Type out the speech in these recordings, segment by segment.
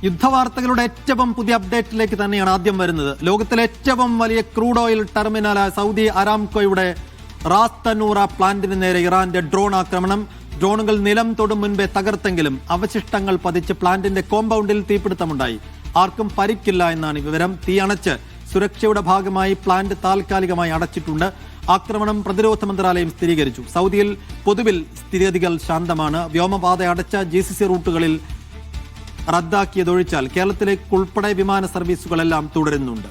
യുദ്ധവാർത്തകളുടെ ഏറ്റവും പുതിയ അപ്ഡേറ്റിലേക്ക് തന്നെയാണ് ആദ്യം വരുന്നത്. ലോകത്തിലെ ഏറ്റവും വലിയ ക്രൂഡ് ഓയിൽ ടെർമിനലായ സൗദി അരാംകോയുടെ റാസ് തനൂറ പ്ലാന്റിന് നേരെ ഇറാന്റെ ഡ്രോൺ ആക്രമണം. ഡ്രോണുകൾ നിലം തൊടും മുൻപേ തകർത്തെങ്കിലും അവശിഷ്ടങ്ങൾ പതിച്ച് പ്ലാന്റിന്റെ കോമ്പൗണ്ടിൽ തീപിടുത്തമുണ്ടായി. ആർക്കും പരിക്കില്ല എന്നാണ് വിവരം. തീ അണച്ച് സുരക്ഷയുടെ ഭാഗമായി പ്ലാന്റ് താൽക്കാലികമായി അടച്ചിട്ടുണ്ട്. ആക്രമണം പ്രതിരോധ മന്ത്രാലയം സ്ഥിരീകരിച്ചു. സൗദിയിൽ പൊതുവിൽ സ്ഥിതിഗതികൾ ശാന്തമാണ്. വ്യോമപാത അടച്ച GCC റൂട്ടുകളിൽ റദ്ദാക്കിയതൊഴിച്ചാൽ കേരളത്തിലേക്കുൾപ്പെടെ വിമാന സർവീസുകളെല്ലാം തുടരുന്നുണ്ട്.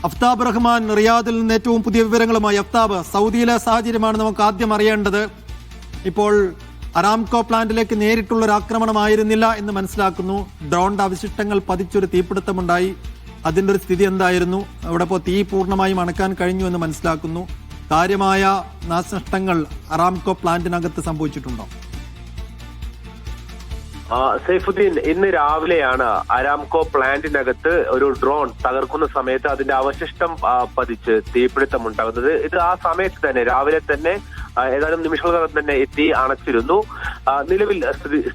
അഫ്താബ് റഹ്മാൻ റിയാദിൽ നിന്ന് ഏറ്റവും പുതിയ വിവരങ്ങളുമായി. അഫ്താബ്, സൗദിയിലെ സാഹചര്യമാണ് നമുക്ക് ആദ്യം അറിയേണ്ടത്. ഇപ്പോൾ അരാംകോ പ്ലാന്റിലേക്ക് നേരിട്ടുള്ളൊരു ആക്രമണമായിരുന്നില്ല എന്ന് മനസ്സിലാക്കുന്നു. ഡ്രോണിന്റെ അവശിഷ്ടങ്ങൾ പതിച്ചൊരു തീപിടുത്തമുണ്ടായി. അതിന്റെ ഒരു സ്ഥിതി എന്തായിരുന്നു? അവിടെ ഇപ്പോൾ തീ പൂർണ്ണമായും അണക്കാൻ കഴിഞ്ഞു എന്ന് മനസ്സിലാക്കുന്നു. കാര്യമായ നാശനഷ്ടങ്ങൾ അരാംകോ പ്ലാന്റിനകത്ത് സംഭവിച്ചിട്ടുണ്ടോ? സൈഫുദ്ദീൻ, ഇന്ന് രാവിലെയാണ് അരാംകോ പ്ലാന്റിനകത്ത് ഒരു ഡ്രോൺ തകർക്കുന്ന സമയത്ത് അതിന്റെ അവശിഷ്ടം പതിച്ച് തീപിടുത്തം ഉണ്ടാകുന്നത്. ഇത് ആ സമയത്ത് തന്നെ രാവിലെ തന്നെ ഏതാനും നിമിഷങ്ങൾക്കകം തന്നെ എത്തി അണച്ചിരുന്നു. നിലവിൽ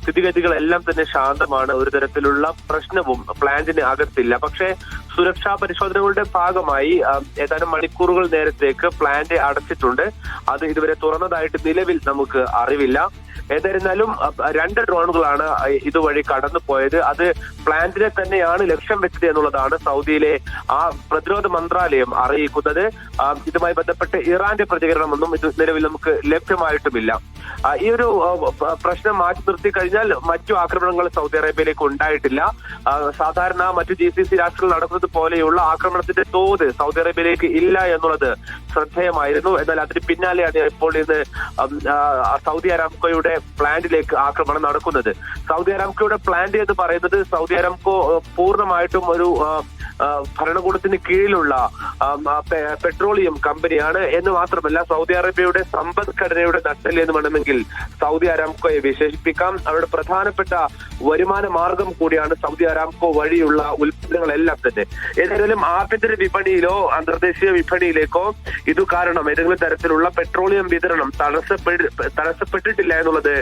സ്ഥിതിഗതികളെല്ലാം തന്നെ ശാന്തമാണ്. ഒരു തരത്തിലുള്ള പ്രശ്നവും പ്ലാന്റിന് അകത്തില്ല. പക്ഷേ സുരക്ഷാ പരിശോധനകളുടെ ഭാഗമായി ഏതാനും മണിക്കൂറുകൾ നേരത്തേക്ക് പ്ലാന്റ് അടച്ചിട്ടുണ്ട്. അത് ഇതുവരെ തുറന്നതായിട്ട് നിലവിൽ നമുക്ക് അറിവില്ല. ഏതായിരുന്നാലും 2 ഡ്രോണുകളാണ് ഇതുവഴി കടന്നു പോയത്. അത് പ്ലാന്റിനെ തന്നെയാണ് ലക്ഷ്യം വെച്ചത് എന്നുള്ളതാണ് സൗദിയിലെ ആ പ്രതിരോധ മന്ത്രാലയം അറിയിക്കുന്നത്. ഇതുമായി ബന്ധപ്പെട്ട് ഇറാന്റെ പ്രതികരണമൊന്നും ഇത് നിലവിൽ നമുക്ക് ലഭ്യമായിട്ടുമില്ല. ഈ ഒരു പ്രശ്നം മാറ്റി നിർത്തി കഴിഞ്ഞാൽ മറ്റു ആക്രമണങ്ങൾ സൗദി അറേബ്യയിലേക്ക് ഉണ്ടായിട്ടില്ല. സാധാരണ മറ്റു GCC രാഷ്ട്രങ്ങൾ നടക്കുന്നത് പോലെയുള്ള ആക്രമണത്തിന്റെ തോത് സൗദി അറേബ്യയിലേക്ക് ഇല്ല എന്നുള്ളത് ശ്രദ്ധേയമായിരുന്നു. എന്നാൽ അതിന് പിന്നാലെയാണ് ഇപ്പോൾ ഇന്ന് സൗദി അരാംകോയുടെ പ്ലാന്റിലേക്ക് ആക്രമണം നടക്കുന്നത്. സൗദി അരാംകോയുടെ പ്ലാന്റ് എന്ന് പറയുന്നത് സൗദി അരാംകോ പൂർണ്ണമായിട്ടും ഒരു ഭരണകൂടത്തിന് കീഴിലുള്ള പെട്രോളിയം കമ്പനിയാണ് എന്ന് മാത്രമല്ല സൗദി അറേബ്യയുടെ സമ്പദ്ഘടനയുടെ നട്ടെല്ല് എന്ന് വേണമെങ്കിൽ സൗദി അരാംകോയെ വിശേഷിപ്പിക്കാം. അവരുടെ പ്രധാനപ്പെട്ട വരുമാന മാർഗം കൂടിയാണ് സൗദി അരാംകോ വഴിയുള്ള ഉൽപ്പന്നങ്ങളെല്ലാം തന്നെ. ഏതെങ്കിലും ആഭ്യന്തര വിപണിയിലോ അന്തർദേശീയ വിപണിയിലേക്കോ ഇത് കാരണം ഏതെങ്കിലും തരത്തിലുള്ള പെട്രോളിയം വിതരണം തടസ്സപ്പെട്ടിട്ടില്ല എന്നുള്ളത്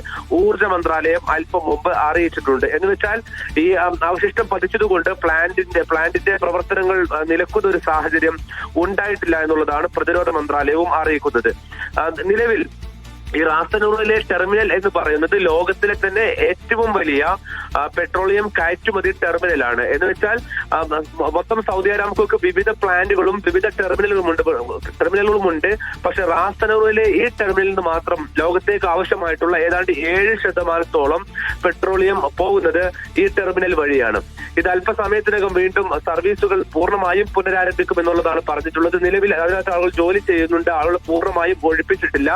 ഊർജ്ജ മന്ത്രാലയം അല്പം മുമ്പ് അറിയിച്ചിട്ടുണ്ട്. എന്ന് വെച്ചാൽ ഈ അവശിഷ്ടം പതിച്ചതുകൊണ്ട് പ്ലാന്റിന്റെ പ്രവർത്തനങ്ങൾ നിലക്കുന്ന ഒരു സാഹചര്യം ഉണ്ടായിട്ടില്ല എന്നുള്ളതാണ് പ്രതിരോധ മന്ത്രാലയവും അറിയിക്കുന്നത്. നിലവിൽ ഈ റാസ് തനൂറിലെ ടെർമിനൽ എന്ന് പറയുന്നത് ലോകത്തിലെ തന്നെ ഏറ്റവും വലിയ പെട്രോളിയം കയറ്റുമതി ടെർമിനലാണ്. എന്ന് വെച്ചാൽ മൊത്തം സൗദി അരാംകോക്ക് വിവിധ പ്ലാന്റുകളും വിവിധ ടെർമിനലുകളുമുണ്ട്. പക്ഷെ റാസ് തനൂറിലെ ഈ ടെർമിനലിൽ നിന്ന് മാത്രം ലോകത്തേക്ക് ആവശ്യമായിട്ടുള്ള ഏതാണ്ട് 7% പെട്രോളിയം പോകുന്നത് ഈ ടെർമിനൽ വഴിയാണ്. ഇത് അല്പസമയത്തിനകം വീണ്ടും സർവീസുകൾ പൂർണ്ണമായും പുനരാരംഭിക്കും എന്നുള്ളതാണ് പറഞ്ഞിട്ടുള്ളത്. നിലവിൽ അതിനകത്ത് ആളുകൾ ജോലി ചെയ്യുന്നുണ്ട്. ആളുകൾ പൂർണ്ണമായും ഒഴിപ്പിച്ചിട്ടില്ല.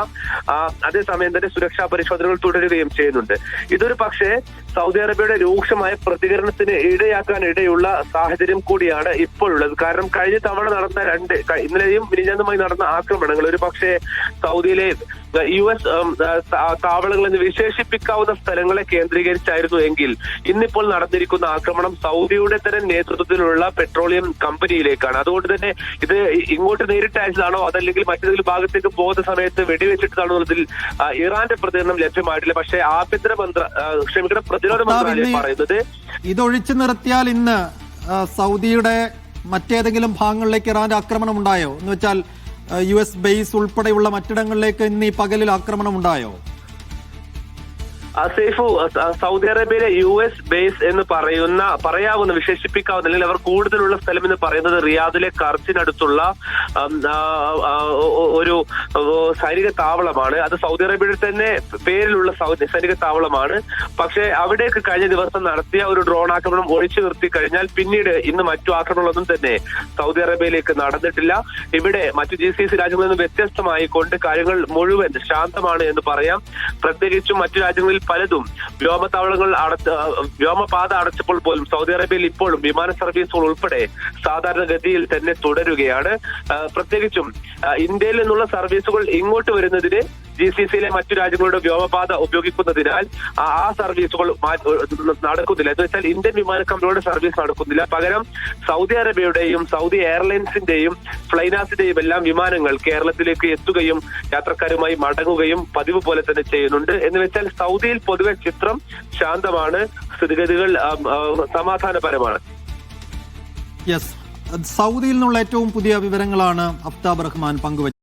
അതേസമയം തന്നെ സുരക്ഷാ പരിശോധനകൾ തുടരുകയും ചെയ്യുന്നുണ്ട്. ഇതൊരു പക്ഷേ സൗദി അറേബ്യയുടെ രൂക്ഷമായ പ്രതികരണത്തിന് ഇടയാക്കാൻ ഇടയുള്ള സാഹചര്യം കൂടിയാണ് ഇപ്പോഴുള്ളത്. കാരണം കഴിഞ്ഞ തവണ നടന്ന ഇന്നലെയും മിനിഞ്ഞാന്നുമായി നടന്ന ആക്രമണങ്ങൾ ഒരു പക്ഷേ സൗദിയിലെ US താവളങ്ങൾ എന്ന് വിശേഷിപ്പിക്കാവുന്ന സ്ഥലങ്ങളെ കേന്ദ്രീകരിച്ചായിരുന്നു എങ്കിൽ ഇന്നിപ്പോൾ നടന്നിരിക്കുന്ന ആക്രമണം സൗദിയുടെ തന്നെ നേതൃത്വത്തിലുള്ള പെട്രോളിയം കമ്പനിയിലേക്കാണ്. അതുകൊണ്ട് തന്നെ ഇത് ഇങ്ങോട്ട് നേരിട്ട് അയച്ചതാണോ അതല്ലെങ്കിൽ മറ്റേതെങ്കിലും ഭാഗത്തേക്ക് പോകുന്ന സമയത്ത് വെടിവെച്ചിട്ടാണോ എന്നതിൽ ഇറാന്റെ പ്രതികരണം ലഭ്യമായിട്ടില്ല. പക്ഷേ പ്രതിരോധ മന്ത്രാലയം പറയുന്നത് ഇതൊഴിച്ചു നിർത്തിയാൽ ഇന്ന് സൗദിയുടെ മറ്റേതെങ്കിലും ഭാഗങ്ങളിലേക്ക് ഇറാന്റെ ആക്രമണം ഉണ്ടായോ? എന്ന് വെച്ചാൽ US ബേസ് ഉൾപ്പെടെയുള്ള മറ്റിടങ്ങളിലേക്ക് ഇന്ന് ഈ പകലിൽ ആക്രമണം ഉണ്ടായോ? സൈഫു, സൗദി അറേബ്യയിലെ US ബേസ് എന്ന് പറയാവുന്ന വിശേഷിപ്പിക്കാവുന്ന അല്ലെങ്കിൽ അവർ കൂടുതലുള്ള സ്ഥലം എന്ന് പറയുന്നത് റിയാദിലെ കർച്ചിനടുത്തുള്ള ഒരു സൈനിക താവളമാണ്. അത് സൗദി അറേബ്യയുടെ തന്നെ പേരിലുള്ള സൈനിക താവളമാണ്. പക്ഷേ അവിടേക്ക് കഴിഞ്ഞ ദിവസം നടത്തിയ ഒരു ഡ്രോൺ ആക്രമണം ഒഴിച്ചു നിർത്തി കഴിഞ്ഞാൽ പിന്നീട് ഇന്ന് മറ്റു ആക്രമണങ്ങളൊന്നും തന്നെ സൗദി അറേബ്യയിലേക്ക് നടന്നിട്ടില്ല. ഇവിടെ മറ്റു GCC രാജ്യങ്ങളിൽ നിന്ന് വ്യത്യസ്തമായിക്കൊണ്ട് കാര്യങ്ങൾ മുഴുവൻ ശാന്തമാണ് എന്ന് പറയാം. പ്രത്യേകിച്ചും മറ്റു രാജ്യങ്ങളിൽ പലതും വ്യോമപാത അടച്ചപ്പോൾ പോലും സൗദി അറേബ്യയിൽ ഇപ്പോഴും വിമാന സർവീസുകൾ ഉൾപ്പെടെ സാധാരണഗതിയിൽ തന്നെ തുടരുകയാണ്. പ്രത്യേകിച്ചും ഇന്ത്യയിൽ നിന്നുള്ള സർവീസുകൾ ഇങ്ങോട്ട് വരുന്നതിന് GCCയിലെ മറ്റു രാജ്യങ്ങളുടെ വ്യോമപാത ഉപയോഗിക്കുന്നതിനാൽ ആ സർവീസുകൾ നടക്കുന്നില്ല. എന്ന് വെച്ചാൽ ഇന്ത്യൻ വിമാന കമ്പനികളുടെ സർവീസ് നടക്കുന്നില്ല. പകരം സൗദി അറേബ്യയുടെയും സൗദി എയർലൈൻസിന്റെയും ഫ്ലൈനാസിന്റെയും എല്ലാം വിമാനങ്ങൾ കേരളത്തിലേക്ക് എത്തുകയും യാത്രക്കാരുമായി മടങ്ങുകയും പതിവ് പോലെ തന്നെ ചെയ്യുന്നുണ്ട്. എന്ന് വെച്ചാൽ സൗദിയിൽ പൊതുവെ ചിത്രം ശാന്തമാണ്, സ്ഥിതിഗതികൾ സമാധാനപരമാണ്. യെസ്, സൗദിയിൽ നിന്നുള്ള ഏറ്റവും പുതിയ വിവരങ്ങളാണ് അഫ്താബ് റഹ്മാൻ പങ്കുവച്ചത്.